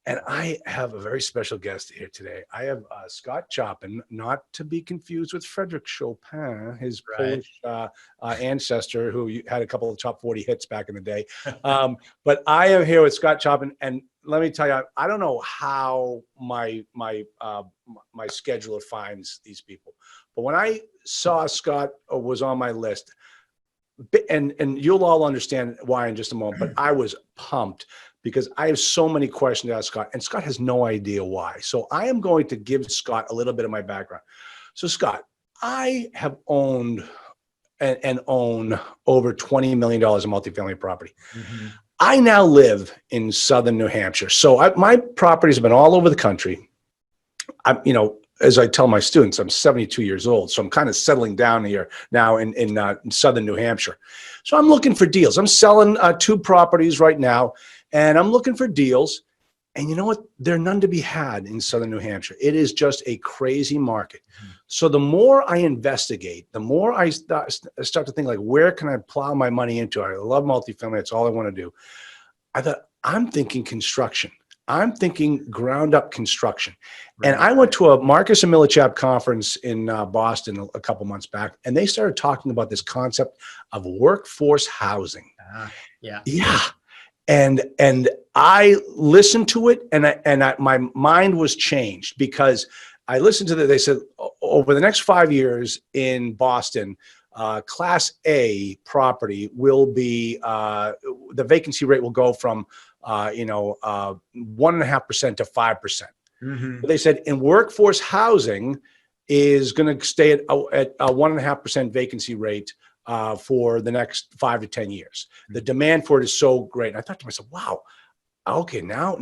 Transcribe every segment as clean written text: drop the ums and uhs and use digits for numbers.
And I have a very special guest here today. I have Scott Choppin, not to be confused with Frederick Chopin, his Right. Polish ancestor who had a couple of top 40 hits back in the day. But I am here with Scott Choppin, and let me tell you, I don't know how my scheduler finds these people, but when I saw Scott was on my list, and you'll all understand why in just a moment, but I was pumped because I have so many questions to ask Scott, and Scott has no idea why. So I am going to give Scott a little bit of my background. So Scott, I have owned and own over $20 million in multifamily property. Mm-hmm. I now live in Southern New Hampshire. So my properties have been all over the country. As I tell my students, I'm 72 years old, so I'm kind of settling down here now in Southern New Hampshire. So I'm looking for deals. I'm selling 2 properties right now, and I'm looking for deals. And you know what? There are none to be had in Southern New Hampshire. It is just a crazy market. So the more I investigate, the more I start to think, like, where can I plow my money into? I love multifamily. That's all I want to do. I thought, I'm thinking construction. I'm thinking ground up construction. Right. And I went to a Marcus and Millichap conference in Boston a couple months back, and they started talking about this concept of workforce housing. Yeah. Yeah. And I listened to it, and my mind was changed because I listened to that. They said over the next 5 years in Boston, Class A property will be the vacancy rate will go from 1.5% to 5%. Mm-hmm. They said in workforce housing is going to stay at a 1.5% vacancy rate for the next 5 to 10 years. The demand for it is so great. And I thought to myself, wow, okay, now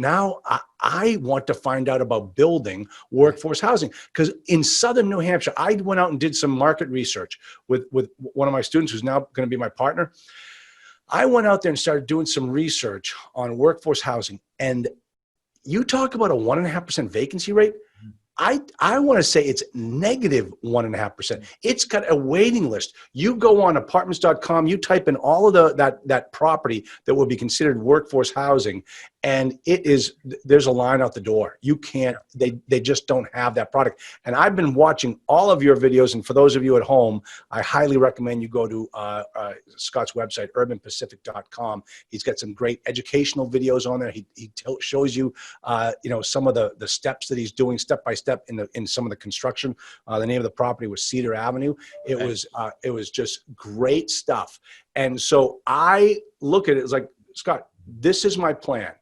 I want to find out about building workforce housing, because in Southern New Hampshire, I went out and did some market research with one of my students who's now going to be my partner. I went out there and started doing some research on workforce housing, and you talk about a 1.5% vacancy rate. I want to say it's negative 1.5%. It's got a waiting list. You go on apartments.com, you type in all of that property that would be considered workforce housing, and there's a line out the door. You can't, they just don't have that product. And I've been watching all of your videos, and for those of you at home, I highly recommend you go to Scott's website, urbanpacific.com. He's got some great educational videos on there. He shows you, some of the steps that he's doing step by step in some of the construction. The name of the property was Cedar Avenue. It was just great stuff. And so I look at it as like, Scott, this is my plan.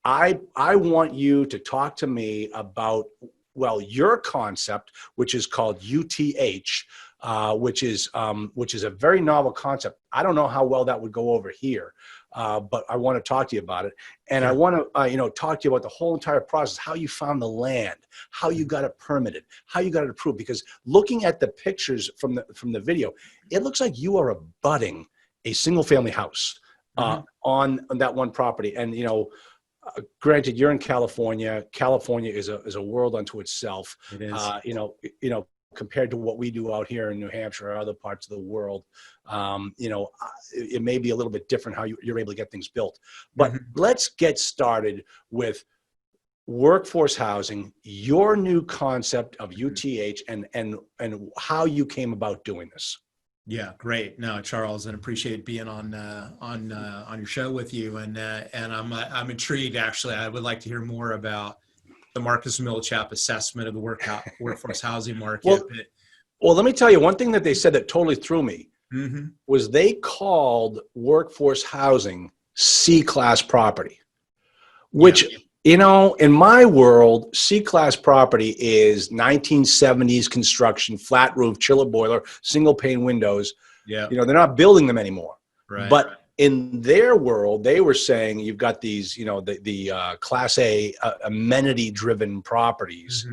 I want you to talk to me about, your concept, which is called UTH, which is a very novel concept. I don't know how well that would go over here, but I want to talk to you about it. And I want to, talk to you about the whole entire process, how you found the land, how you got it permitted, how you got it approved. Because looking at the pictures from the video, it looks like you are abutting a single family house on that one property. And, granted, you're in California. California is a world unto itself. It is. Compared to what we do out here in New Hampshire or other parts of the world, it may be a little bit different how you're able to get things built. But let's get started with workforce housing, your new concept of UTH, and how you came about doing this. Yeah, great. No, Charles, and appreciate being on your show with you. And I'm intrigued. Actually, I would like to hear more about the Marcus Millichap assessment of the workforce housing market. Well, let me tell you one thing that they said that totally threw me was they called workforce housing C-class property, which in my world, C-class property is 1970s construction, flat roof, chiller boiler, single pane windows. Yeah. They're not building them anymore. Right. But in their world, they were saying you've got these, the Class A amenity-driven properties.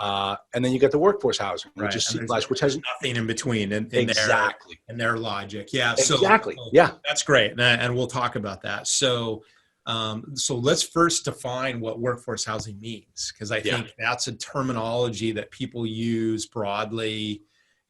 And then you get the workforce housing, which is C-class, which has nothing in between in their logic. Yeah. Exactly. So yeah. That's great. And we'll talk about that. So let's first define what workforce housing means, because I think that's a terminology that people use broadly.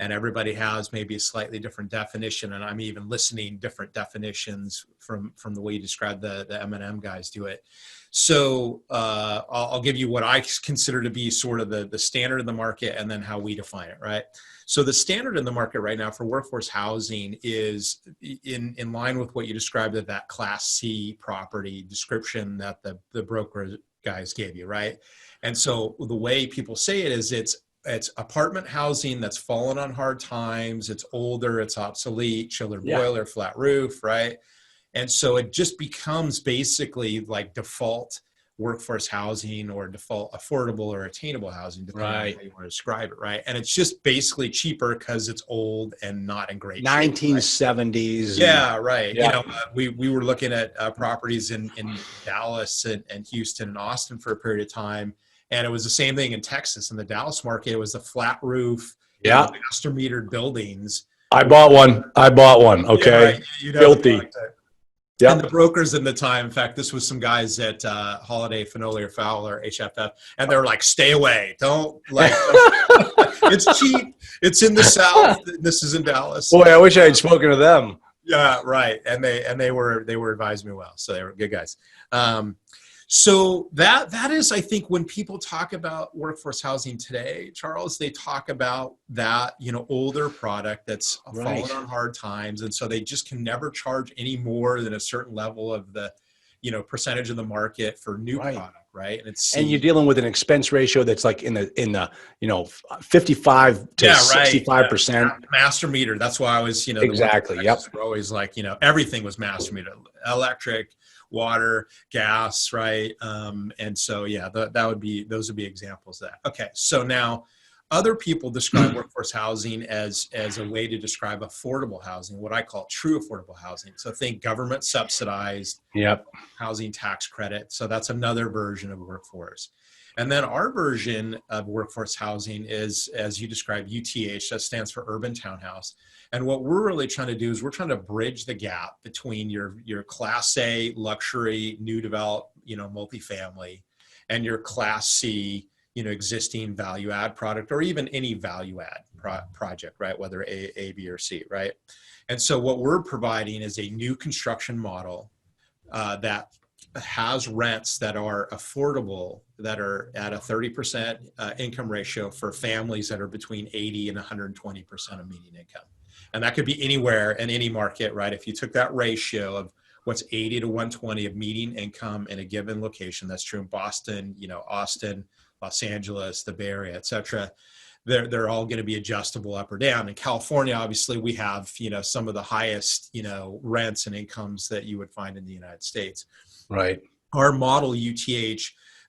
and everybody has maybe a slightly different definition. And I'm even listening different definitions from the way you describe the M&M guys do it. So I'll give you what I consider to be sort of the standard in the market, and then how we define it, right? So the standard in the market right now for workforce housing is in line with what you described of that Class C property description that the broker guys gave you, right? And so the way people say it is it's apartment housing that's fallen on hard times, it's older, it's obsolete, chiller boiler, flat roof, right? And so it just becomes basically like default workforce housing or default affordable or attainable housing, depending on how you want to describe it, right? And it's just basically cheaper because it's old and not in great shape. 1970s. Yeah, right. Yeah. You know, we were looking at properties in Dallas and Houston and Austin for a period of time, and it was the same thing in Texas. In the Dallas market, it was the flat roof, master metered buildings. I bought one. Okay. Yeah, right. Filthy. And the brokers in the time, in fact, this was some guys at Holiday, Fenolier, Fowler, HFF, and they're like, stay away. Don't like, it's cheap. It's in the South. This is in Dallas. Boy, I wish I had spoken to them. Yeah, right. And they were advising me well. So they were good guys. So that is, I think, when people talk about workforce housing today, Charles, they talk about that, older product that's fallen on hard times. And so they just can never charge any more than a certain level of the, percentage of the market for new product. Right. And you're dealing with an expense ratio that's like in the 55 to 65%. Yeah. Master meter. That's why I was, exactly. We're always like, everything was master meter, electric, water, gas, right? And so, those would be examples of that. Okay. So now other people describe workforce housing as a way to describe affordable housing, what I call true affordable housing. So think government subsidized housing tax credit. So that's another version of workforce. And then our version of workforce housing is, as you described, UTH, that stands for urban townhouse. And what we're really trying to do is we're trying to bridge the gap between your Class A luxury, new developed, multifamily, and your Class C, existing value add product, or even any value add project, right? Whether A, B, or C, right? And so what we're providing is a new construction model that has rents that are affordable, that are at a 30% income ratio for families that are between 80 and 120% of median income. And that could be anywhere in any market, right? If you took that ratio of what's 80 to 120 of median income in a given location, that's true in Boston, Austin, Los Angeles, the Bay Area, et cetera, they're all going to be adjustable up or down. In California, obviously, we have, some of the highest, rents and incomes that you would find in the United States. Right. Our model UTH,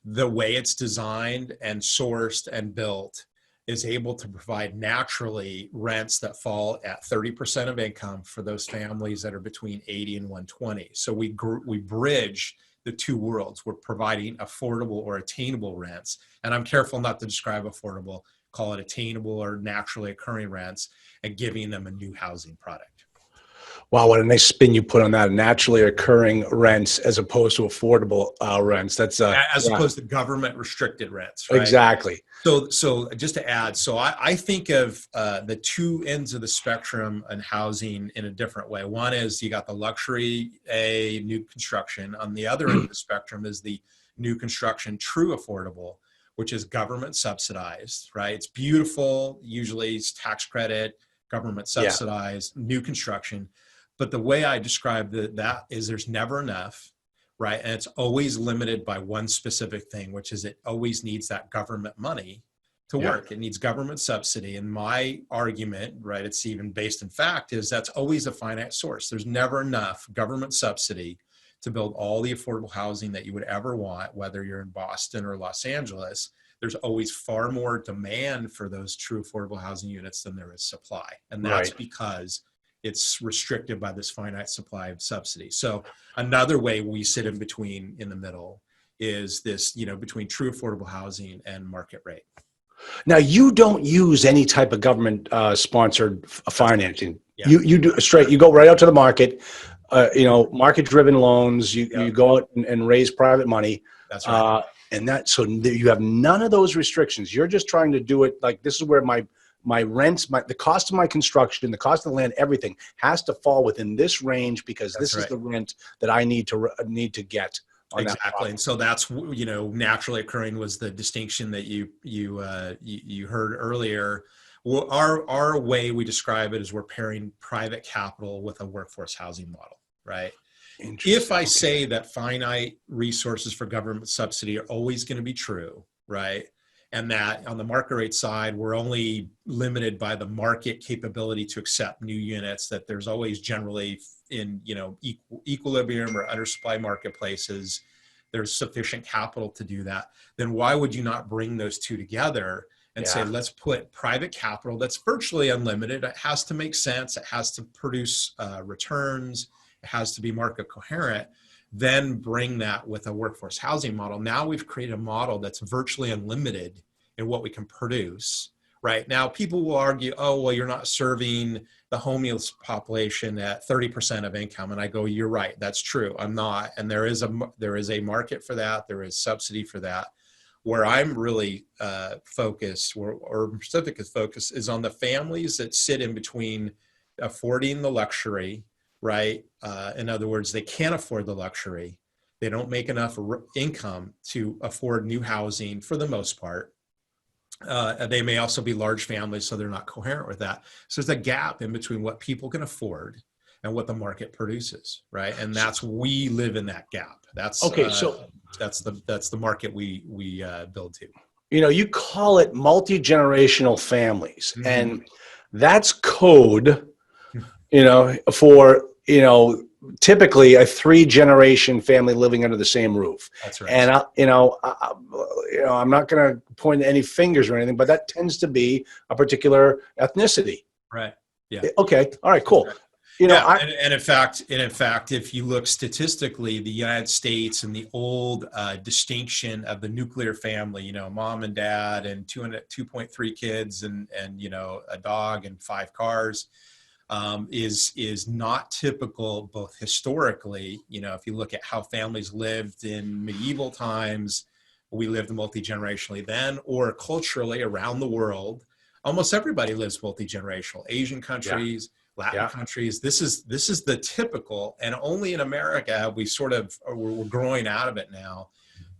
the way it's designed and sourced and built, is able to provide naturally rents that fall at 30% of income for those families that are between 80 and 120. So we bridge the two worlds. We're providing affordable or attainable rents. And I'm careful not to describe affordable, call it attainable or naturally occurring rents, and giving them a new housing product. Wow, what a nice spin you put on that. Naturally occurring rents as opposed to affordable rents. That's as opposed to government restricted rents, right? Exactly. So just to add, so I think of the two ends of the spectrum in housing in a different way. One is you got the luxury new construction. On the other end of the spectrum is the new construction true affordable, which is government subsidized, right? It's beautiful. Usually it's tax credit, government subsidized, new construction. But the way I describe that is there's never enough, right? And it's always limited by one specific thing, which is it always needs that government money to work. It needs government subsidy. And my argument, right, it's even based in fact, is that's always a finite source. There's never enough government subsidy to build all the affordable housing that you would ever want, whether you're in Boston or Los Angeles. There's always far more demand for those true affordable housing units than there is supply. And that's because it's restricted by this finite supply of subsidy. So another way we sit in the middle is this, between true affordable housing and market rate. Now, you don't use any type of government sponsored financing. You do straight, you go right out to the market, market driven loans, you go out and raise private money. That's right. So you have none of those restrictions. You're just trying to do it like, this is where my my rents, the cost of my construction, the cost of the land, everything has to fall within this range because this is the rent that I need to get on that Exactly. property. And so that's, naturally occurring was the distinction that you heard earlier. Well, our way we describe it is we're pairing private capital with a workforce housing model, right? If I say that finite resources for government subsidy are always going to be true, right? And that on the market rate side, we're only limited by the market capability to accept new units, that there's always generally in, equilibrium or undersupply marketplaces, there's sufficient capital to do that. Then why would you not bring those two together and say, let's put private capital that's virtually unlimited. It has to make sense. It has to produce returns. It has to be market coherent. Then bring that with a workforce housing model. Now we've created a model that's virtually unlimited in what we can produce. Right now, people will argue, oh, well, you're not serving the homeless population at 30% of income. And I go, you're right. That's true. I'm not. And there is a market for that. There is subsidy for that. Where I'm really focused, or Pacific is focused, is on the families that sit in between affording the luxury, right? In other words, they can't afford the luxury. They don't make enough income to afford new housing for the most part. They may also be large families, so they're not coherent with that. So there's a gap in between what people can afford and what the market produces, right? And we live in that gap. That's okay. So that's the market we build to. You call it multi-generational families, and that's code, for typically a 3-generation family living under the same roof. That's right. And I'm not going to point any fingers or anything, but that tends to be a particular ethnicity. Right. Yeah. Okay. All right. Cool. Right. And in fact, if you look statistically, the United States and the old distinction of the nuclear family, mom and dad and 2.3 kids and a dog and 5 cars, is not typical, both historically, if you look at how families lived in medieval times, we lived multi-generationally then, or culturally around the world, almost everybody lives multi-generational. Asian countries, Latin countries, this is the typical, and only in America have we we're growing out of it now,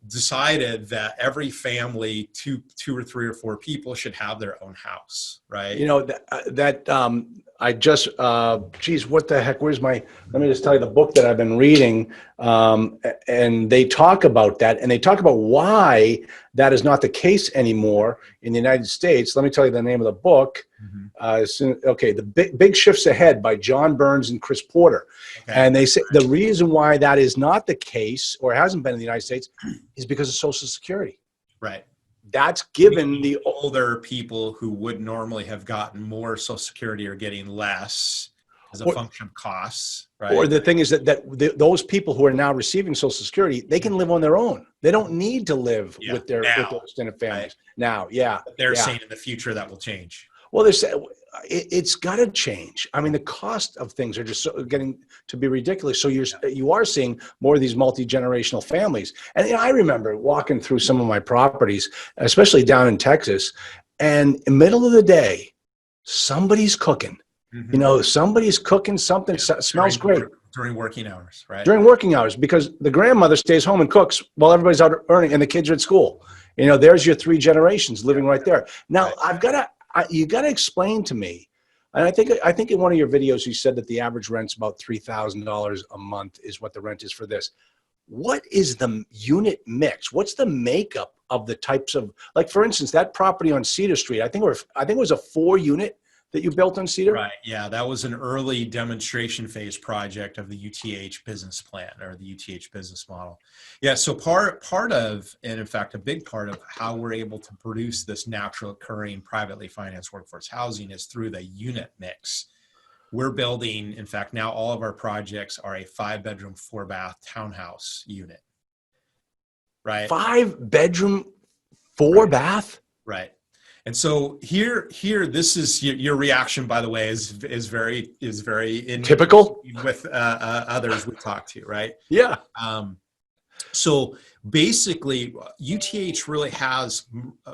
decided that every family, two or 3 or 4 people, should have their own house, right? I just, what the heck, let me just tell you the book that I've been reading, and they talk about that, and they talk about why that is not the case anymore in the United States. Let me tell you the name of the book. The Big Shifts Ahead by John Burns and Chris Porter. Okay. And they say the reason why that is not the case, or hasn't been in the United States, is because of Social Security. Right. That's given the older people who would normally have gotten more Social Security are getting less as a function of costs, right? Or the thing is that those people who are now receiving Social Security, they can live on their own. They don't need to live with their extended families. Right. Now, but they're saying in the future that will change. Well, it's got to change. I mean, the cost of things are just getting to be ridiculous. So you are seeing more of these multi-generational families. And I remember walking through some of my properties, especially down in Texas, and in the middle of the day, somebody's cooking. Somebody's cooking something, smells great. During working hours, right? During working hours, because the grandmother stays home and cooks while everybody's out earning and the kids are at school. There's your 3 generations living right there. Now, you got to explain to me, and I think in one of your videos you said that the average rent's about $3,000 a month is what the rent is for this. What is the unit mix? What's the makeup of the types of, like, for instance, that property on Cedar Street? I think it was a 4-unit that you built on Cedar? Right. Yeah, that was an early demonstration phase project of the UTH business plan, or the UTH business model. Yeah, so part of, and in fact, a big part of how we're able to produce this natural occurring privately financed workforce housing is through the unit mix. We're building, in fact, now all of our projects are a 5-bedroom, 4-bath townhouse unit. Right. 5-bedroom, 4-bath? Right. And so here, this is your reaction, by the way, is very typical with others we talk to, right? Yeah. So basically, UTH really has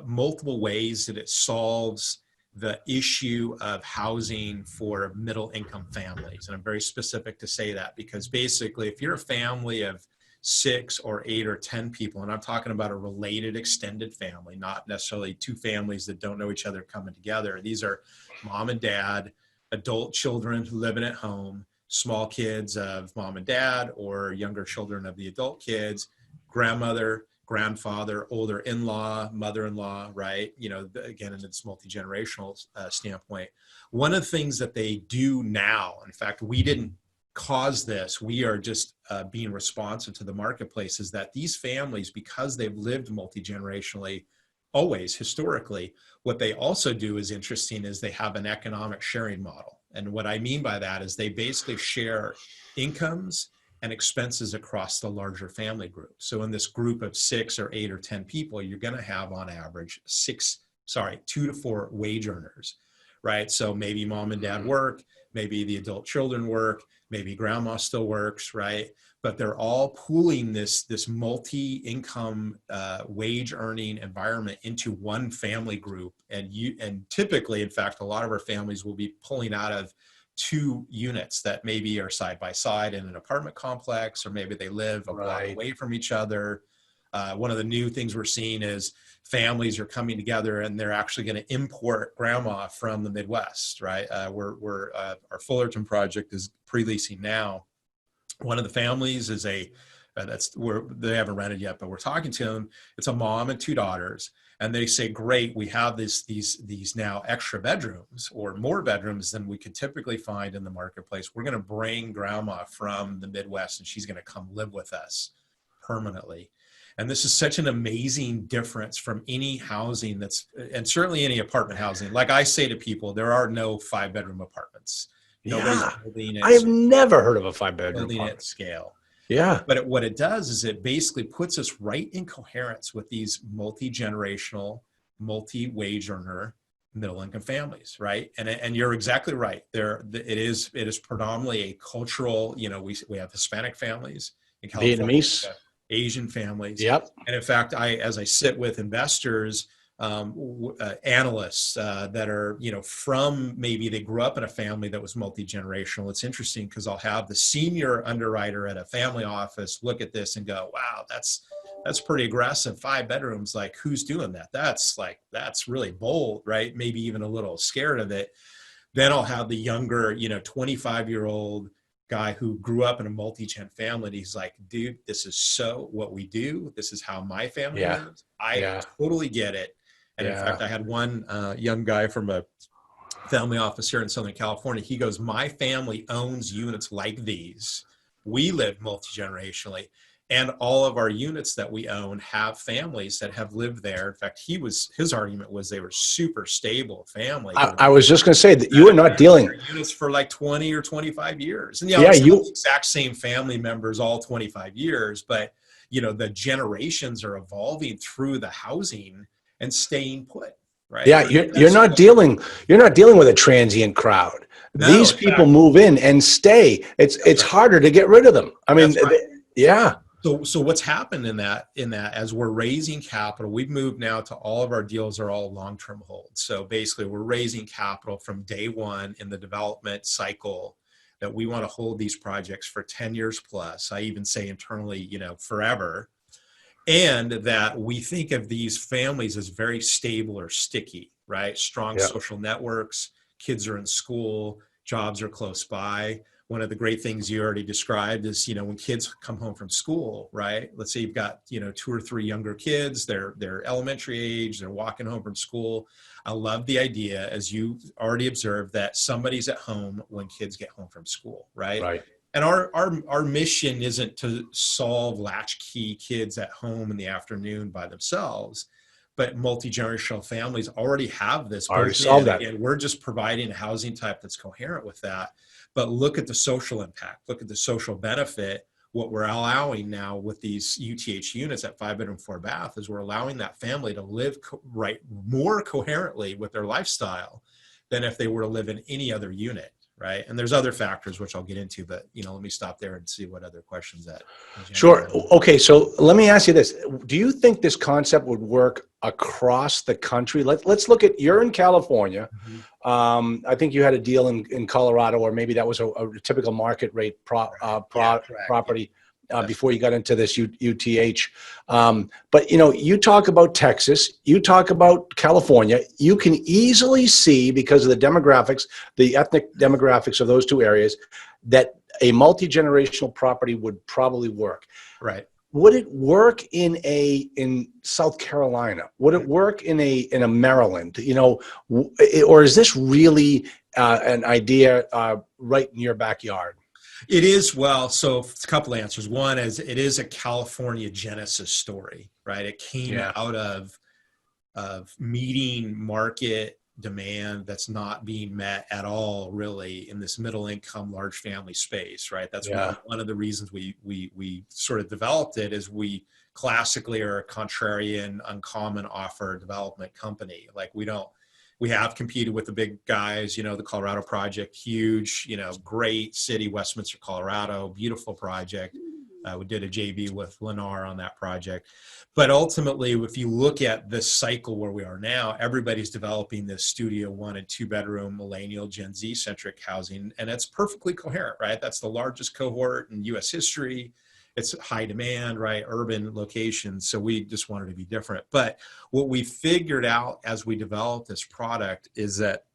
multiple ways that it solves the issue of housing for middle income families. And I'm very specific to say that because basically if you're a family of 6 or 8 or 10 people, and I'm talking about a related extended family, not necessarily two families that don't know each other coming together. These are mom and dad, adult children who living at home, small kids of mom and dad, or younger children of the adult kids, grandmother, grandfather, older in-law, mother-in-law, right? You know, again, in this multi-generational standpoint. One of the things that they do now, in fact, we didn't cause this, we are just being responsive to the marketplace, is that these families, because they've lived multi-generationally, always historically, what they also do is interesting is they have an economic sharing model. And what I mean by that is they basically share incomes and expenses across the larger family group. So in this group of 6 or 8 or 10 people, you're going to have on average 2 to 4 wage earners, right? So maybe mom and dad work, maybe the adult children work, maybe grandma still works, right? But they're all pooling this multi-income wage earning environment into one family group. And typically, in fact, a lot of our families will be pulling out of 2 units that maybe are side by side in an apartment complex, or maybe they live a block away from each other. One of the new things we're seeing is families are coming together and they're actually going to import grandma from the Midwest, right? Our Fullerton project is pre-leasing now. One of the families is that's where they haven't rented yet, but we're talking to them. It's a mom and 2 daughters. And they say, great, we have these now extra bedrooms or more bedrooms than we could typically find in the marketplace. We're going to bring grandma from the Midwest and she's going to come live with us permanently. And this is such an amazing difference from any housing and certainly any apartment housing. Like I say to people, there are no 5-bedroom apartments. Nobody's building it. I have never heard of a 5-bedroom apartment at scale. Yeah. But what it does is it basically puts us right in coherence with these multi-generational, multi-wage earner, middle-income families, right? And you're exactly right. It is predominantly a cultural, we have Hispanic families in California, Vietnamese, Asian families. Yep. And in fact, as I sit with investors, analysts that are, from maybe they grew up in a family that was multi-generational. It's interesting because I'll have the senior underwriter at a family office look at this and go, wow, that's pretty aggressive. 5 bedrooms. Like, who's doing that? That's really bold, right? Maybe even a little scared of it. Then I'll have the younger, 25-year-old guy who grew up in a multi-gen family. And he's like, dude, this is so what we do. This is how my family lives. I totally get it. And in fact, I had one young guy from a family office here in Southern California. He goes, my family owns units like these. We live multi-generationally. And all of our units that we own have families that have lived there. In fact, his argument was they were super stable family. I was just going to say that you are not dealing units for like 20 or 25 years. And it's not the exact same family members all 25 years, but the generations are evolving through the housing and staying put, right? Yeah, you're not dealing with a transient crowd. No, these people move in and stay. It's harder to get rid of them. I mean, yeah. So what's happened in that as we're raising capital, we've moved now to all of our deals are all long-term holds. So basically we're raising capital from day one in the development cycle that we want to hold these projects for 10 years plus. I even say internally, forever. And that we think of these families as very stable or sticky, right? Strong social networks, kids are in school, jobs are close by. One of the great things you already described is, when kids come home from school, right? Let's say you've got, 2 or 3 younger kids, they're elementary age, they're walking home from school. I love the idea, as you already observed, that somebody's at home when kids get home from school, right? Right. And our mission isn't to solve latchkey kids at home in the afternoon by themselves, but multi-generational families already have this. Already solved that. Again, we're just providing a housing type that's coherent with that. But look at the social impact, look at the social benefit. What we're allowing now with these UTH units at 5-bedroom, 4-bath is we're allowing that family to live more coherently with their lifestyle than if they were to live in any other unit. right? And there's other factors which I'll get into, but let me stop there and see what other questions that. Sure. Okay. So let me ask you this. Do you think this concept would work across the country? Let's look at, you're in California. Mhm. I think you had a deal in Colorado, or maybe that was a typical market rate Correct. property That's before you got into this UTH. But you talk about Texas, you talk about California. You can easily see, because of the demographics, the ethnic demographics of those two areas, that a multi-generational property would probably work. right. Would it work in South Carolina? Would it work in a Maryland? Or is this really an idea right in your backyard? It is, well, so a couple of answers. One is it is a California genesis story, right? It came Yeah. out of meeting market demand that's not being met at all, really, in this middle income large family space, right? That's Yeah. one of the reasons we sort of developed it. Is we classically are a contrarian, uncommon offer development company. Like we have competed with the big guys, the Colorado project, huge, great city, Westminster, Colorado, beautiful project. We did a JV with Lennar on that project. But ultimately, if you look at this cycle where we are now, everybody's developing this studio 1 and 2 bedroom millennial Gen Z centric housing. And it's perfectly coherent, right? That's the largest cohort in US history. It's high demand, right? Urban locations. So we just wanted to be different. But what we figured out as we developed this product is that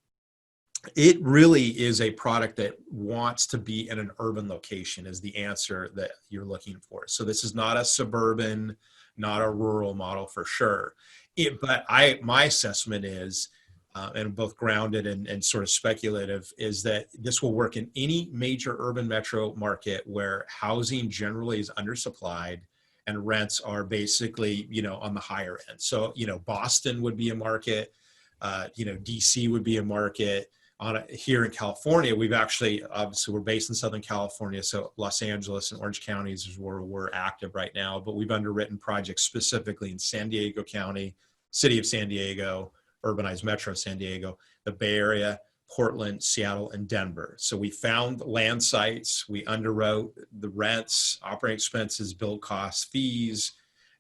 it really is a product that wants to be in an urban location, is the answer that you're looking for. So this is not a suburban, not a rural model for sure. But my assessment is, and both grounded and sort of speculative, is that this will work in any major urban metro market where housing generally is undersupplied and rents are basically, on the higher end. So, Boston would be a market, DC would be a market. Here in California, we've obviously we're based in Southern California, so Los Angeles and Orange counties is where we're active right now, but we've underwritten projects specifically in San Diego County, City of San Diego, urbanized Metro San Diego, the Bay Area, Portland, Seattle, and Denver. So we found land sites, we underwrote the rents, operating expenses, build costs, fees,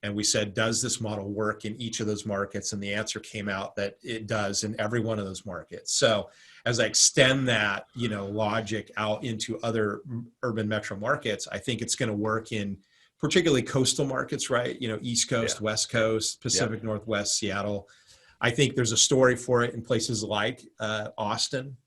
and we said, does this model work in each of those markets? And the answer came out that it does in every one of those markets. So as I extend that, logic out into other urban metro markets, I think it's going to work in particularly coastal markets, right? East Coast, Yeah. West Coast, Pacific Northwest, Seattle. I think there's a story for it in places like Austin,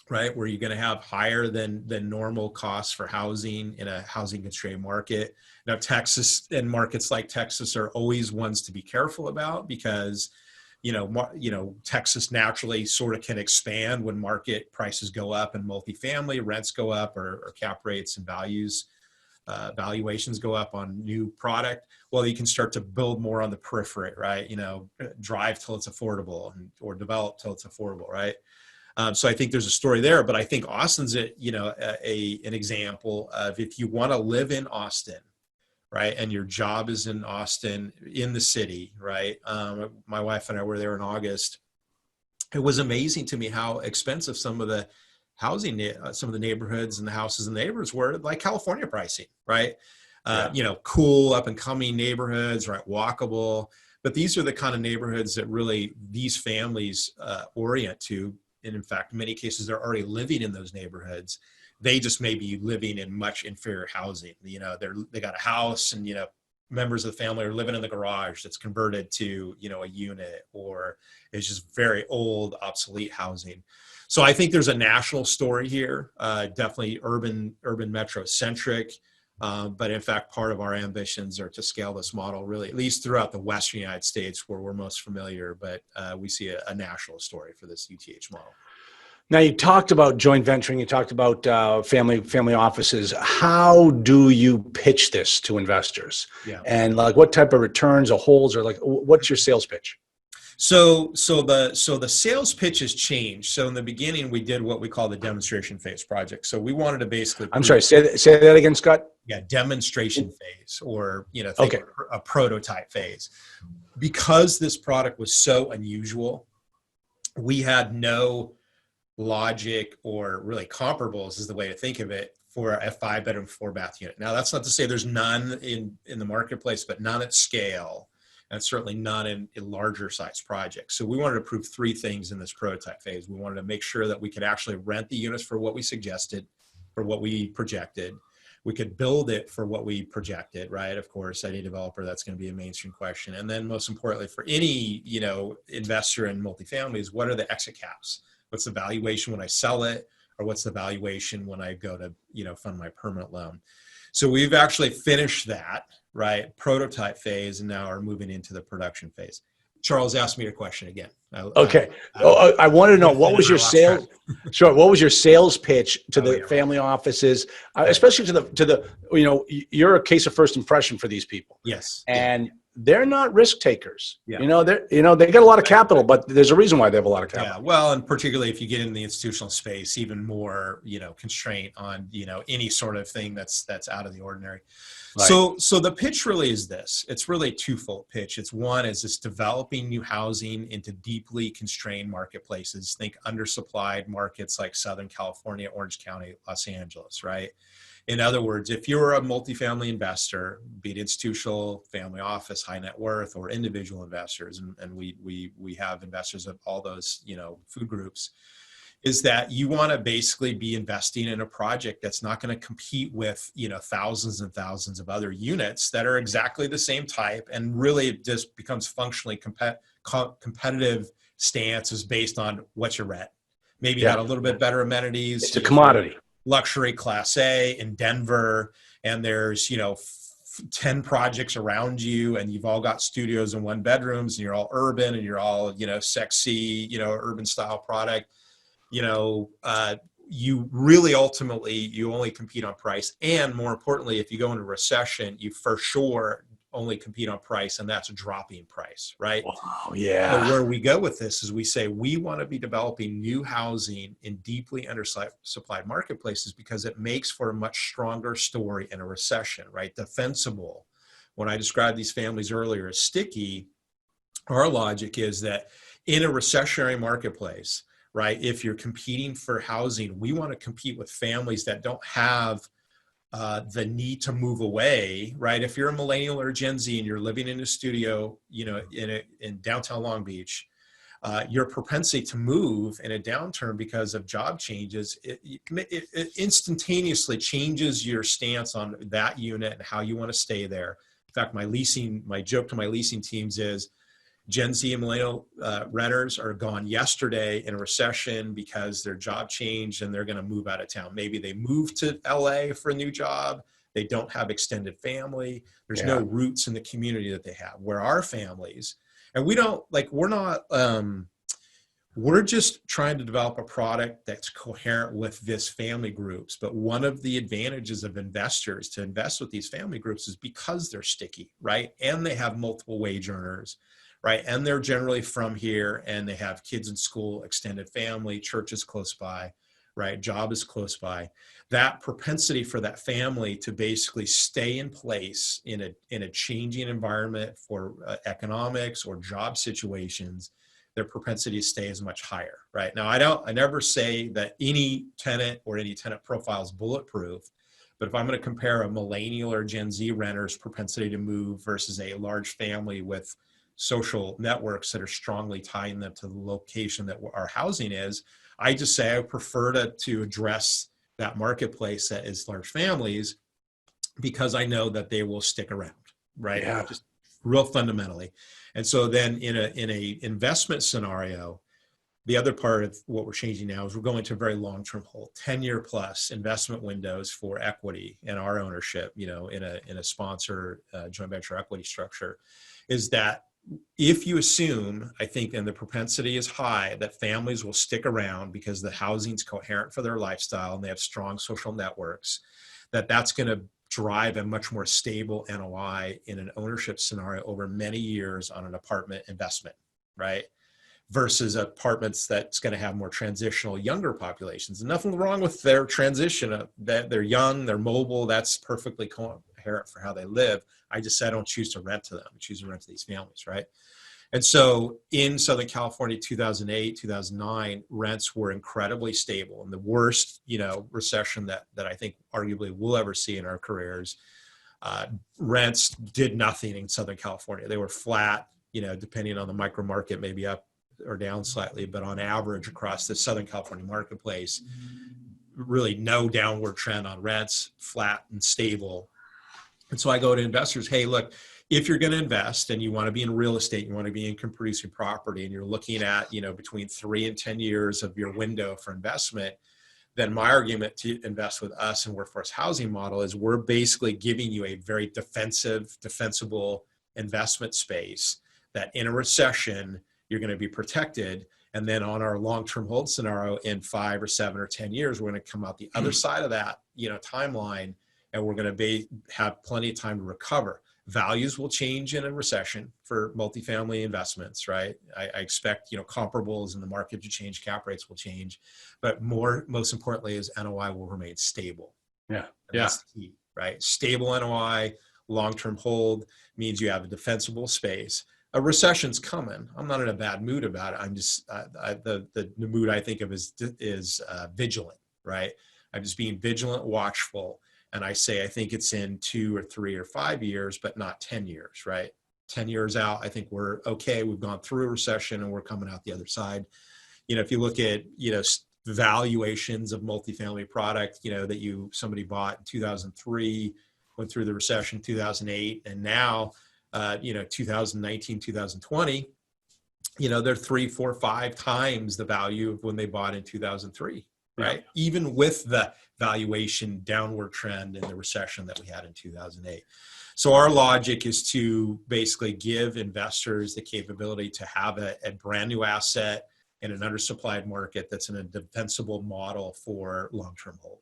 right, where you're going to have higher than normal costs for housing in a housing constrained market. Now, Texas and markets like Texas are always ones to be careful about because, Texas naturally sort of can expand when market prices go up and multifamily rents go up or cap rates and valuations go up on new product. Well, you can start to build more on the periphery, right? Drive till it's affordable or develop till it's affordable, right? So I think there's a story there, but I think Austin's an example of, if you want to live in Austin, right, and your job is in Austin, in the city, right? My wife and I were there in August. It was amazing to me how expensive some of the housing, some of the neighborhoods and the houses and neighbors were, like California pricing, right? Cool, up and coming neighborhoods, right? Walkable. But these are the kind of neighborhoods that really these families orient to. And in fact, in many cases, they're already living in those neighborhoods. They just may be living in much inferior housing. They got a house and, members of the family are living in the garage that's converted to, a unit, or it's just very old, obsolete housing. So I think there's a national story here, definitely urban metro centric. But in fact, part of our ambitions are to scale this model really, at least throughout the Western United States where we're most familiar, but we see a national story for this UTH model. Now, you talked about joint venturing, you talked about family offices. How do you pitch this to investors? Yeah. And what type of returns or holds, or what's your sales pitch? So the sales pitch has changed. So in the beginning, we did what we call the demonstration phase project. So we wanted to basically. I'm sorry, say that again, Scott. Yeah, demonstration phase, or Okay. a prototype phase. Because this product was so unusual, we had no logic or really comparables is the way to think of it for a 5-bedroom, 4-bath unit. Now, that's not to say there's none in the marketplace, but none at scale, and certainly none in larger size projects. So we wanted to prove 3 things in this prototype phase. We wanted to make sure that we could actually rent the units for what we suggested, for what we projected. We could build it for what we projected, right? Of course, any developer, that's going to be a mainstream question. And then most importantly, for any, investor in multifamily, is what are the exit caps? What's the valuation when I sell it? Or what's the valuation when I go to, fund my permanent loan? So we've actually finished that, right? Prototype phase, and now are moving into the production phase. Charles, asked me your question again. Okay. I want to know, what was your sales? Sure. What was your sales pitch to the family offices, especially to the, you're a case of first impression for these people. Yes. And they're not risk takers. Yeah. They got a lot of capital, but there's a reason why they have a lot of capital. Yeah. Well, and particularly if you get in the institutional space, even more, constraint on, any sort of thing that's out of the ordinary. Right. So the pitch really is this. It's really a twofold pitch. It's one is this developing new housing into deeply constrained marketplaces. Think undersupplied markets like Southern California, Orange County, Los Angeles, right? In other words, if you're a multifamily investor, be it institutional, family office, high net worth, or individual investors, and we have investors of all those, food groups, is that you want to basically be investing in a project that's not going to compete with, thousands and thousands of other units that are exactly the same type, and really it just becomes functionally competitive stances based on what you rent. Maybe you had a little bit better amenities. It's a commodity. Luxury class A in Denver, and there's 10 projects around you, and you've all got studios and 1 bedrooms, and you're all urban, and you're all sexy, urban style product. You really ultimately, you only compete on price, and more importantly, if you go into recession, you for sure only compete on price, and that's a dropping price, right? Wow, yeah. So where we go with this is we say we want to be developing new housing in deeply undersupplied marketplaces because it makes for a much stronger story in a recession, right? Defensible. When I described these families earlier as sticky, our logic is that in a recessionary marketplace, right, if you're competing for housing, we want to compete with families that don't have the need to move away, right? If you're a millennial or a Gen Z and you're living in a studio, in downtown Long Beach, your propensity to move in a downturn because of job changes, it instantaneously changes your stance on that unit and how you want to stay there. In fact, my joke to my leasing teams is Gen Z and millennial renters are gone yesterday in a recession because their job changed and they're going to move out of town. Maybe they moved to LA for a new job. They don't have extended family. There's no roots in the community that they have. Where our families, and we're just trying to develop a product that's coherent with this family groups. But one of the advantages of investors to invest with these family groups is because they're sticky, right? And they have multiple wage earners, right? And they're generally from here, and they have kids in school, extended family, churches close by, right? Job is close by. That propensity for that family to basically stay in place in a changing environment for economics or job situations, their propensity to stay is much higher, right? Now, I never say that any tenant or any tenant profile is bulletproof, but if I'm going to compare a millennial or Gen Z renter's propensity to move versus a large family with social networks that are strongly tying them to the location that our housing is, I just say I prefer to address that marketplace that is large families because I know that they will stick around, right? Yeah. Just real fundamentally. And so then in a investment scenario, the other part of what we're changing now is we're going to a very long-term hold, 10-year plus investment windows for equity and our ownership, in a sponsor joint venture equity structure, is that if you assume, I think, and the propensity is high, that families will stick around because the housing's coherent for their lifestyle and they have strong social networks, that's going to drive a much more stable NOI in an ownership scenario over many years on an apartment investment, right? Versus apartments that's going to have more transitional younger populations. And nothing wrong with their transition, that they're young, they're mobile, that's perfectly coherent for how they live. I just said I don't choose to rent to them. I choose to rent to these families, right? And so in Southern California, 2008, 2009, rents were incredibly stable. And the worst, recession that I think arguably we'll ever see in our careers, rents did nothing in Southern California. They were flat, depending on the micro market, maybe up or down slightly, but on average across the Southern California marketplace, really no downward trend on rents, flat and stable. And so I go to investors, hey, look, if you're going to invest and you want to be in real estate, you want to be income producing property, and you're looking at, between 3 and 10 years of your window for investment, then my argument to invest with us and workforce housing model is we're basically giving you a very defensible investment space that in a recession, you're going to be protected. And then on our long-term hold scenario in 5 or 7 or 10 years, we're going to come out the other side of that, timeline, and we're going to have plenty of time to recover. Values will change in a recession for multifamily investments, right? I expect, comparables in the market to change, cap rates will change, but most importantly is NOI will remain stable. Yeah. And that's the key, right? Stable NOI, long-term hold means you have a defensible space. A recession's coming. I'm not in a bad mood about it. I'm just, the mood I think of is vigilant, right? I'm just being vigilant, watchful. And I say, I think it's in 2 or 3 or 5 years, but not 10 years, right? 10 years out, I think we're okay. We've gone through a recession and we're coming out the other side. If you look at, valuations of multifamily product, that somebody bought in 2003, went through the recession, 2008, and now, 2019, 2020, they're 3, 4, 5 times the value of when they bought in 2003. Right. Yeah. Even with the valuation downward trend in the recession that we had in 2008. So our logic is to basically give investors the capability to have a brand new asset in an undersupplied market that's in a defensible model for long-term hold.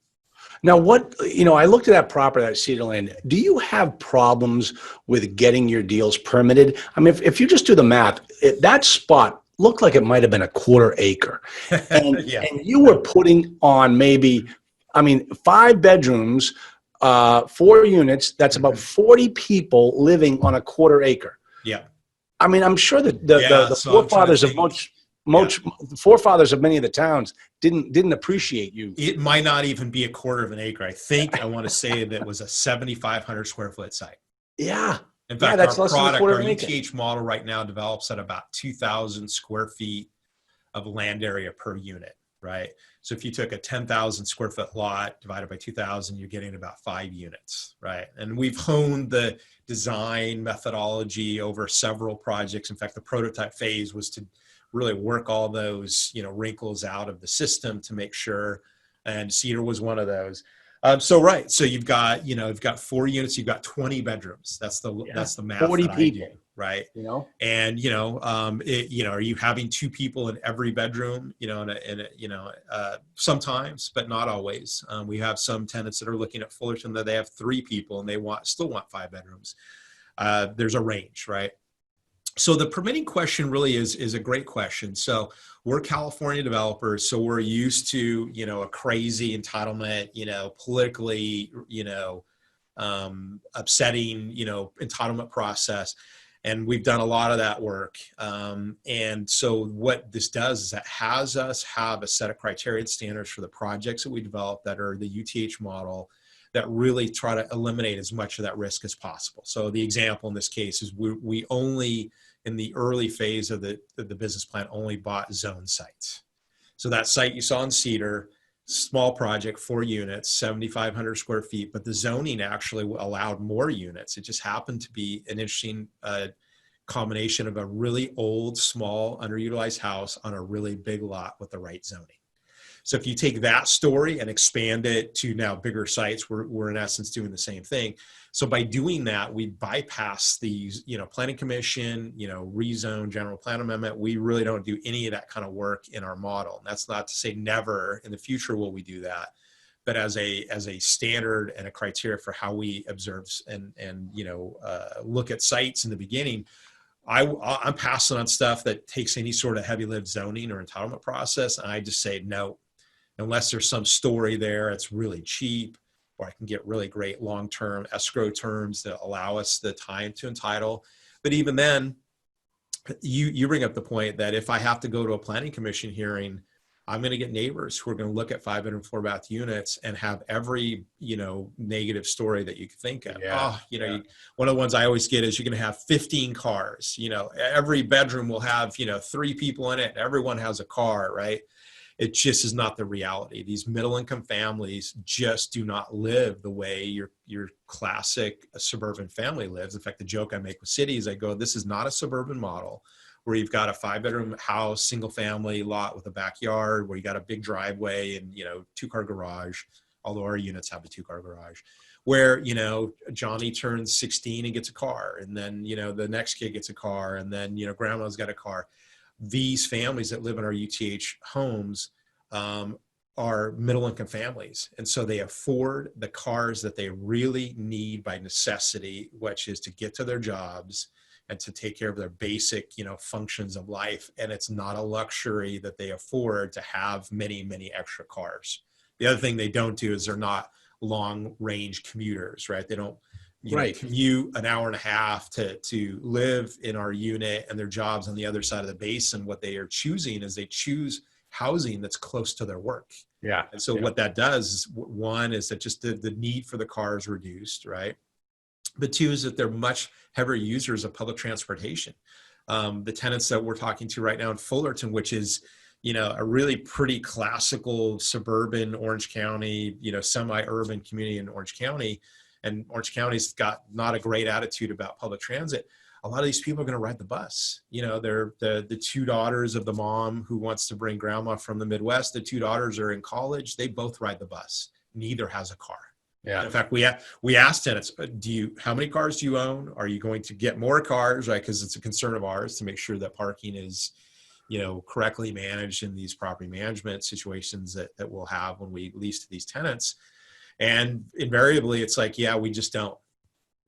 Now, I looked at that property, that Cedar Lane. Do you have problems with getting your deals permitted? I mean, if you just do the math, that spot looked like it might have been a 1/4 acre. And, yeah. And you were putting on 5 bedrooms, 4 units. That's about 40 people living on a 1/4 acre. Yeah. I mean, I'm sure that the forefathers of forefathers of many of the towns didn't appreciate you. It might not even be a 1/4 of an acre. I want to say that was a 7,500 square foot site. Yeah. In fact, that's our less than a product, 1/4 our of an acre. UTH model right now develops at about 2,000 square feet of land area per unit, right? So if you took a 10,000 square foot lot divided by 2,000, you're getting about 5 units, right? And we've honed the design methodology over several projects. In fact, the prototype phase was to really work all those, wrinkles out of the system to make sure, and Cedar was one of those. So you've got 4 units, you've got 20 bedrooms. That's the math 40 that people. I do, right? And are you having 2 people in every bedroom? Sometimes, but not always. We have some tenants that are looking at Fullerton that they have 3 people and they still want 5 bedrooms. There's a range, right? So the permitting question really is a great question. So we're California developers, so we're used to, a crazy entitlement, politically, upsetting, entitlement process. And we've done a lot of that work. And so what this does is it has us have a set of criteria and standards for the projects that we develop that are the UTH model that really try to eliminate as much of that risk as possible. So the example in this case is we only, in the early phase of the business plan, only bought zone sites. So that site you saw in Cedar, small project, 4 units, 7,500 square feet, but the zoning actually allowed more units. It just happened to be an interesting combination of a really old, small, underutilized house on a really big lot with the right zoning. So if you take that story and expand it to now bigger sites, we're in essence doing the same thing. So by doing that, we bypass these, planning commission, rezone, general plan amendment. We really don't do any of that kind of work in our model. And that's not to say never in the future will we do that, but as a standard and a criteria for how we observe and look at sites in the beginning, I'm passing on stuff that takes any sort of heavy lift zoning or entitlement process. And I just say, no, unless there's some story there, it's really cheap, or I can get really great long-term escrow terms that allow us the time to entitle. But even then, you bring up the point that if I have to go to a planning commission hearing, I'm going to get neighbors who are going to look at 5-bedroom, 4-bath units and have every, negative story that you could think of. Yeah. One of the ones I always get is you're going to have 15 cars, every bedroom will have, 3 people in it. Everyone has a car, right? It just is not the reality. These middle income families just do not live the way your classic suburban family lives. In fact, the joke I make with cities, I go, this is not a suburban model where you've got a 5-bedroom house, single family lot with a backyard, where you got a big driveway and, 2-car garage, although our units have a 2-car garage, where, Johnny turns 16 and gets a car. And then, the next kid gets a car. And then, grandma's got a car. These families that live in our UTH homes are middle income families. And so they afford the cars that they really need by necessity, which is to get to their jobs and to take care of their basic, functions of life. And it's not a luxury that they afford to have many, many extra cars. The other thing they don't do is they're not long range commuters, right? They don't commute an hour and a half to live in our unit, and their jobs on the other side of the basin. What they are choosing is they choose housing that's close to their work. Yeah. And so what that does is, one is that just the need for the car is reduced, right? But 2 is that they're much heavier users of public transportation. The tenants that we're talking to right now in Fullerton, which is, a really pretty classical suburban Orange County, semi-urban community in Orange County. And Orange County's got not a great attitude about public transit. A lot of these people are going to ride the bus. They're the 2 daughters of the mom who wants to bring grandma from the Midwest. The 2 daughters are in college. They both ride the bus. Neither has a car. Yeah. In fact, we asked tenants, how many cars do you own? Are you going to get more cars, right? Because it's a concern of ours to make sure that parking is, correctly managed in these property management situations that we'll have when we lease to these tenants. And invariably, it's like, yeah, we just don't.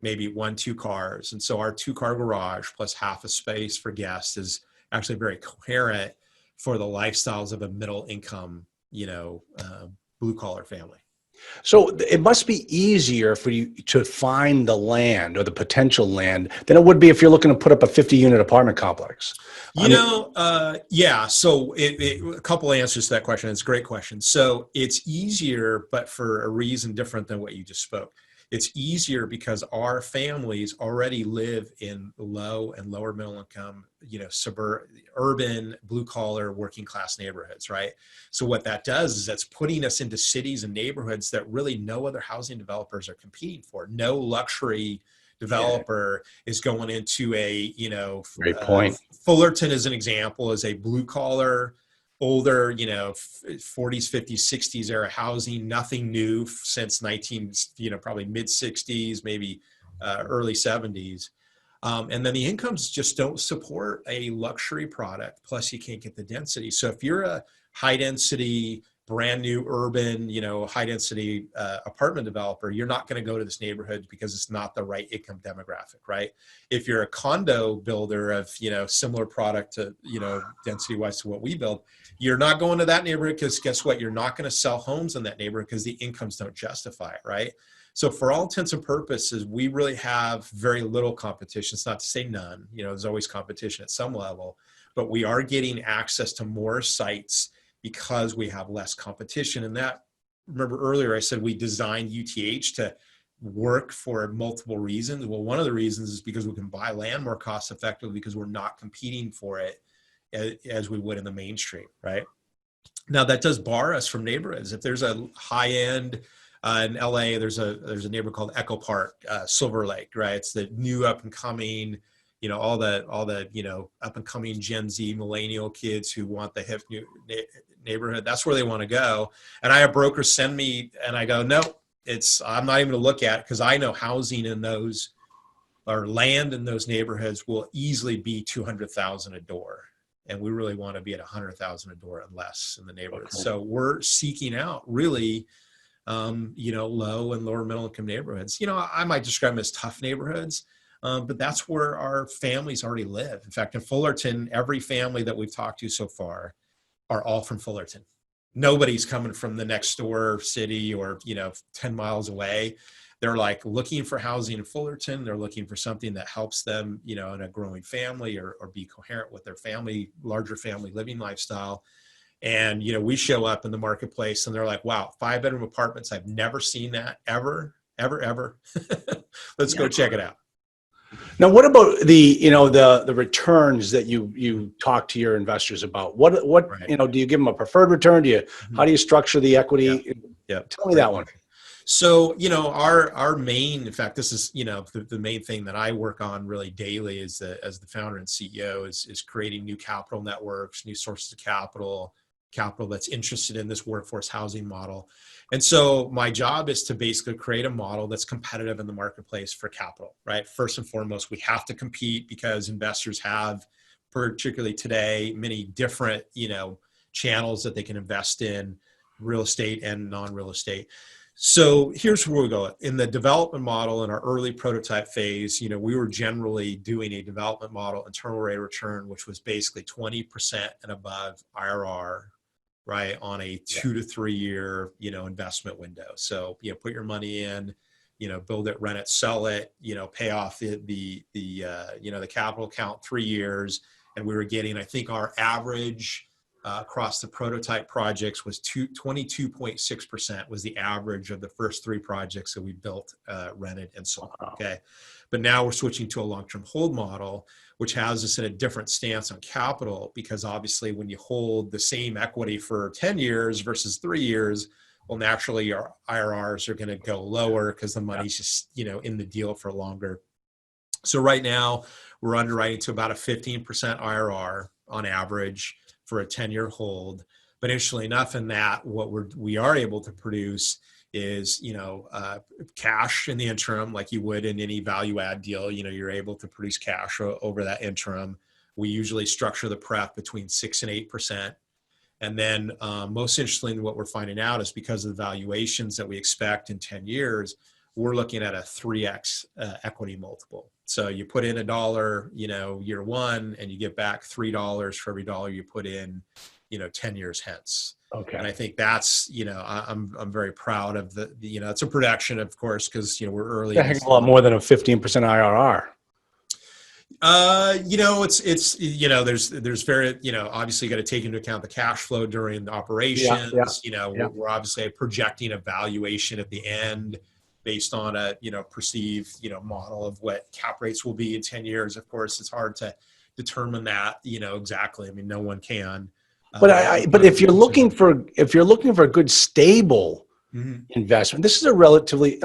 Maybe 1-2 cars. And so our 2-car garage plus half a space for guests is actually very coherent for the lifestyles of a middle income, blue collar family. So it must be easier for you to find the land or the potential land than it would be if you're looking to put up a 50-unit apartment complex. Yeah. So a couple answers to that question. It's a great question. So it's easier, but for a reason different than what you just spoke. It's easier because our families already live in low and lower middle income, urban, blue collar, working class neighborhoods, right? So what that does is that's putting us into cities and neighborhoods that really no other housing developers are competing for. No luxury developer is going into a, Great point. Fullerton, as an example, is a blue collar, older, 40s, 50s, 60s era housing, nothing new since probably mid 60s, maybe early 70s. And then the incomes just don't support a luxury product. Plus you can't get the density. So if you're a high density, brand new urban, high density apartment developer, you're not going to go to this neighborhood because it's not the right income demographic, right? If you're a condo builder of, similar product to, density wise to what we build, you're not going to that neighborhood because guess what? You're not going to sell homes in that neighborhood because the incomes don't justify it, right? So for all intents and purposes, we really have very little competition. It's not to say none, there's always competition at some level, but we are getting access to more sites because we have less competition. And that, remember earlier I said we designed UTH to work for multiple reasons. Well, one of the reasons is because we can buy land more cost effectively because we're not competing for it as we would in the mainstream, right? Now that does bar us from neighborhoods. If there's a high end in LA, there's a neighborhood called Echo Park, Silver Lake, right? It's the new up and coming, all the up and coming Gen Z millennial kids who want the hip new neighborhood. That's where they want to go. And I have brokers send me, and I go, no, I'm not even going to look at it because I know housing in those or land in those neighborhoods will easily be 200,000 a door. And we really want to be at 100,000 a door and less in the neighborhood. Okay. So we're seeking out really, low and lower middle income neighborhoods. I might describe them as tough neighborhoods, but that's where our families already live. In fact, in Fullerton, every family that we've talked to so far are all from Fullerton. Nobody's coming from the next door city or, 10 miles away. they're like looking for housing in Fullerton. They're looking for something that helps them, in a growing family or be coherent with their family, larger family living lifestyle. And, we show up in the marketplace and they're like, wow, 5-bedroom apartments. I've never seen that ever, ever, ever. Let's go check it out. Now, what about the returns that you talk to your investors about? What Right. do you give them a preferred return? How do you structure the equity? Yeah. Tell me that one. So, our main, in fact, this is, the main thing that I work on really daily as the founder and CEO is creating new capital networks, new sources of capital that's interested in this workforce housing model. And so my job is to basically create a model that's competitive in the marketplace for capital, right? First and foremost, we have to compete because investors have, particularly today, many different, channels that they can invest in, real estate and non-real estate. So here's where we go. In the development model, in our early prototype phase, we were generally doing a development model, internal rate of return, which was basically 20% and above IRR, right, on a 2 to 3 year, investment window. So, put your money in, build it, rent it, sell it, pay off the capital account 3 years. And we were getting, I think our average across the prototype projects was 22.6% was the average of the first 3 projects that we built, rented, and sold. Okay. But now we're switching to a long-term hold model, which has us in a different stance on capital, because obviously when you hold the same equity for 10 years versus 3 years, well, naturally your IRRs are going to go lower because the money's just, in the deal for longer. So right now we're underwriting to about a 15% IRR on average for a 10-year hold. But interestingly enough, in that, what we are able to produce is, cash in the interim, like you would in any value add deal. You're able to produce cash over that interim. We usually structure the pref between 6 and 8%. And then most interestingly, what we're finding out is because of the valuations that we expect in 10 years, we're looking at a 3x equity multiple. So you put in $1, year one, and you get back $3 for every dollar you put in, 10 years hence. Okay. And I think that's, I'm very proud of it's a production, of course, because, we're early. A heck of a lot more than a 15% IRR. There's very, obviously you got to take into account the cash flow during the operations. We're obviously projecting a valuation at the end based on a, perceived, model of what cap rates will be in 10 years. Of course, it's hard to determine that, exactly. I mean, no one can. But if you're looking for a good stable investment, this is a relatively,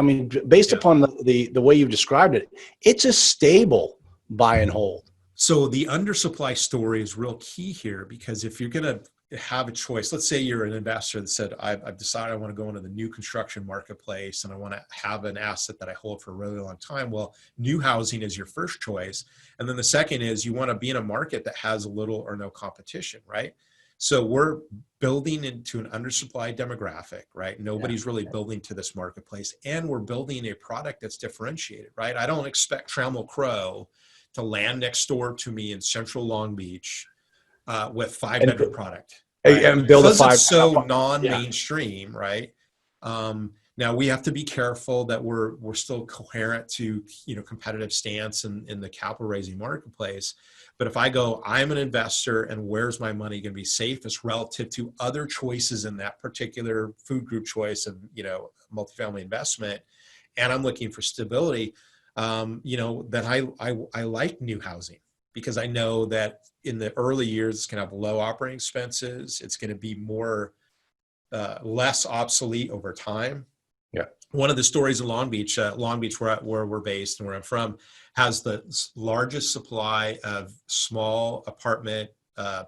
based upon the way you've described it, it's a stable buy and hold. So the undersupply story is real key here, because if you're going to have a choice, let's say you're an investor that said, I've decided I want to go into the new construction marketplace and I want to have an asset that I hold for a really long time. Well, new housing is your first choice. And then the second is you want to be in a market that has little or no competition, right? So we're building into an undersupplied demographic, right? Nobody's really building to this marketplace, and we're building a product that's differentiated, right? I don't expect Trammell Crow to land next door to me in central Long Beach with 5-bedroom product. Right? And build because a 5. It's so non-mainstream, right? Now we have to be careful that we're still coherent to competitive stance in the capital raising marketplace. But if I go, I'm an investor, and where's my money going to be safest relative to other choices in that particular food group choice of multifamily investment, and I'm looking for stability, then I like new housing, because I know that in the early years it's going to have low operating expenses. It's going to be less obsolete over time. Yeah. One of the stories in Long Beach, where we're based and where I'm from, has the largest supply of small apartment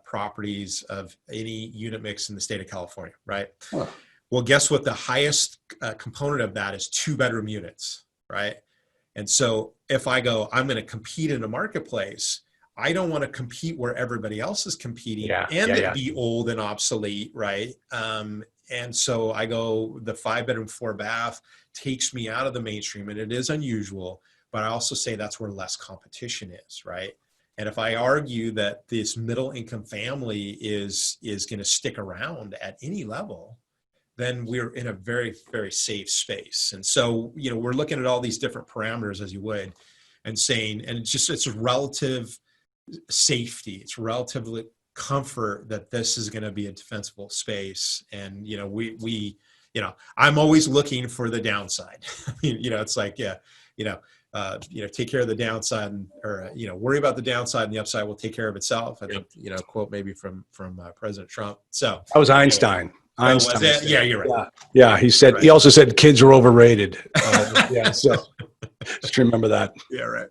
properties of any unit mix in the state of California, right? Huh. Well, guess what? The highest component of that is 2-bedroom units, right? And so if I go, I'm going to compete in a marketplace, I don't want to compete where everybody else is competing and be old and obsolete, right? And so I go, the 5-bedroom, 4-bath takes me out of the mainstream, and it is unusual, but I also say that's where less competition is, right? And if I argue that this middle income family is going to stick around at any level, then we're in a very, very safe space. And so, we're looking at all these different parameters, as you would, and saying, and it's relative safety, it's relatively comfort that this is going to be a defensible space. And, I'm always looking for the downside. It's like, take care of the downside, or worry about the downside, and the upside will take care of itself. I think, quote maybe from President Trump. So that was Einstein. Einstein. Was it? Yeah, you're right. Yeah. He said, right. He also said kids are overrated. So just remember that. Yeah, right.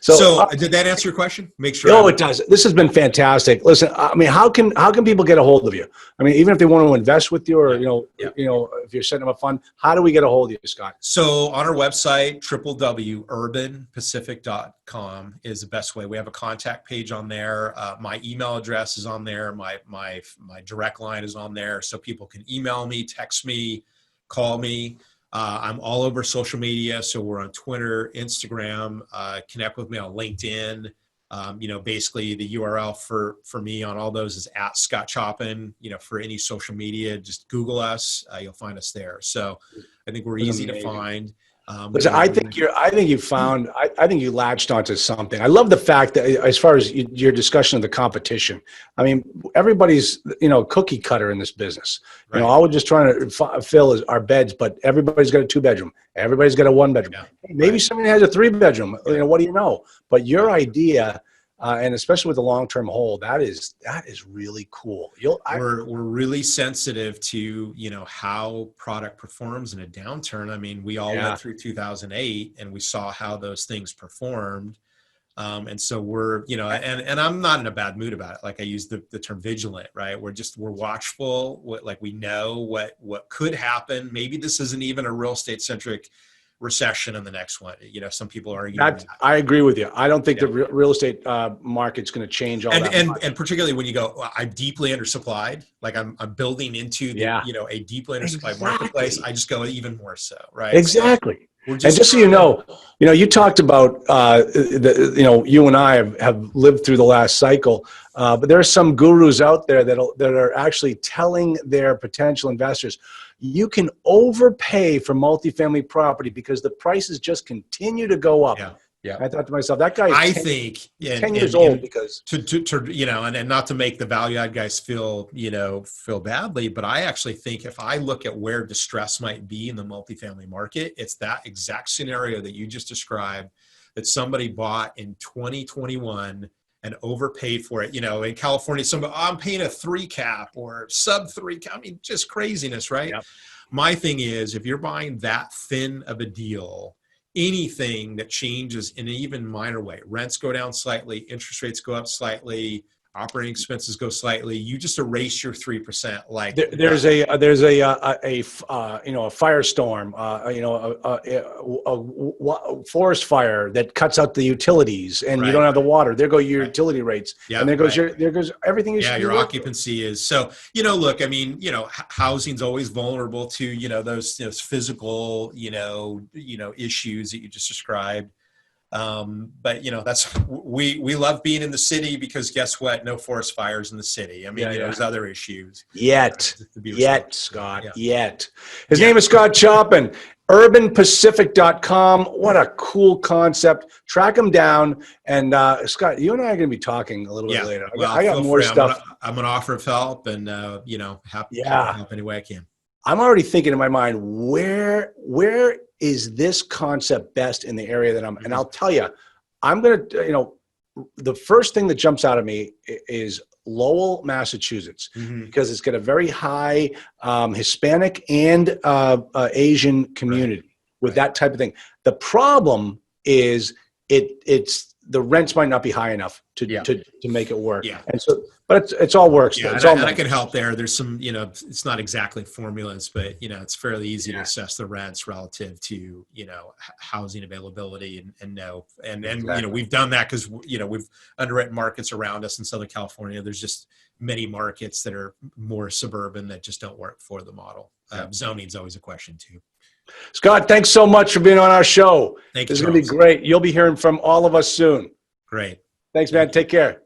So did that answer your question? Make sure. No, it does. This has been fantastic. Listen, I mean, how can people get a hold of you? I mean, even if they want to invest with you, or if you're setting up a fund, how do we get a hold of you, Scott? So on our website, www.urbanpacific.com is the best way. We have a contact page on there. My email address is on there. My direct line is on there, so people can email me, text me, call me. I'm all over social media. So we're on Twitter, Instagram, connect with me on LinkedIn. Basically the URL for me on all those is @ScottChoppin. For any social media, just Google us. You'll find us there. So I think we're easy to find. Listen, I think you latched onto something. I love the fact that, as far as your discussion of the competition, I mean, everybody's, cookie cutter in this business. Right. All we're just trying to fill is our beds, but everybody's got a 2-bedroom. Everybody's got a 1-bedroom. Yeah. Maybe somebody has a 3-bedroom. What do you know? But your idea, and especially with the long-term hold, that is really cool. We're really sensitive to how product performs in a downturn. I mean, we all went through 2008 and we saw how those things performed, and so we're and I'm not in a bad mood about it. Like I use the term vigilant, right? We're watchful. We know what could happen. Maybe this isn't even a real estate centric recession in the next one. Some people are arguing that. I agree with you. I don't think the real estate market's going to change all that much. And particularly when you go, I'm deeply undersupplied, like I'm building into a deeply undersupplied marketplace. I just go even more so, right? Exactly. So and just so you talked about you and I have lived through the last cycle, but there are some gurus out there that are actually telling their potential investors, you can overpay for multifamily property because the prices just continue to go up. Yeah. I thought to myself, that guy is 10 years old, because and not to make the value add guys feel badly, but I actually think if I look at where distress might be in the multifamily market, it's that exact scenario that you just described, that somebody bought in 2021 and overpaid for it. In California, I'm paying a 3 cap or sub 3 cap. I mean, just craziness, right? Yep. My thing is, if you're buying that thin of a deal, anything that changes in an even minor way, rents go down slightly, interest rates go up slightly, operating expenses go slightly, you just erase your 3%. Like there's a firestorm, a forest fire that cuts out the utilities, and you don't have the water. There go your utility rates, and there goes everything. Your occupancy is. So look, I mean, housing's always vulnerable to those physical issues that you just described. But we love being in the city, because guess what? No forest fires in the city. I mean, there's other issues. Scott. His name is Scott Choppin. UrbanPacific.com. What a cool concept. Track him down. And Scott, you and I are going to be talking a little bit later. I got more stuff. I'm going to offer help, and happy to help any way I can. I'm already thinking in my mind, where is this concept best in the area that I'm, and I'll tell you, I'm going to, the first thing that jumps out at me is Lowell, Massachusetts, because it's got a very high Hispanic and Asian community with that type of thing. The problem is it's the rents might not be high enough to make it work. Yeah. And so, but it's all works. Yeah, and I can help there. There's some, it's not exactly formulas, but it's fairly easy to assess the rents relative to, housing availability and we've done that because, we've underwritten markets around us in Southern California. There's just many markets that are more suburban that just don't work for the model. Zoning is always a question too. Scott, thanks so much for being on our show. Thank you. This is going to be great. You'll be hearing from all of us soon. Great. Thanks, man. Take care.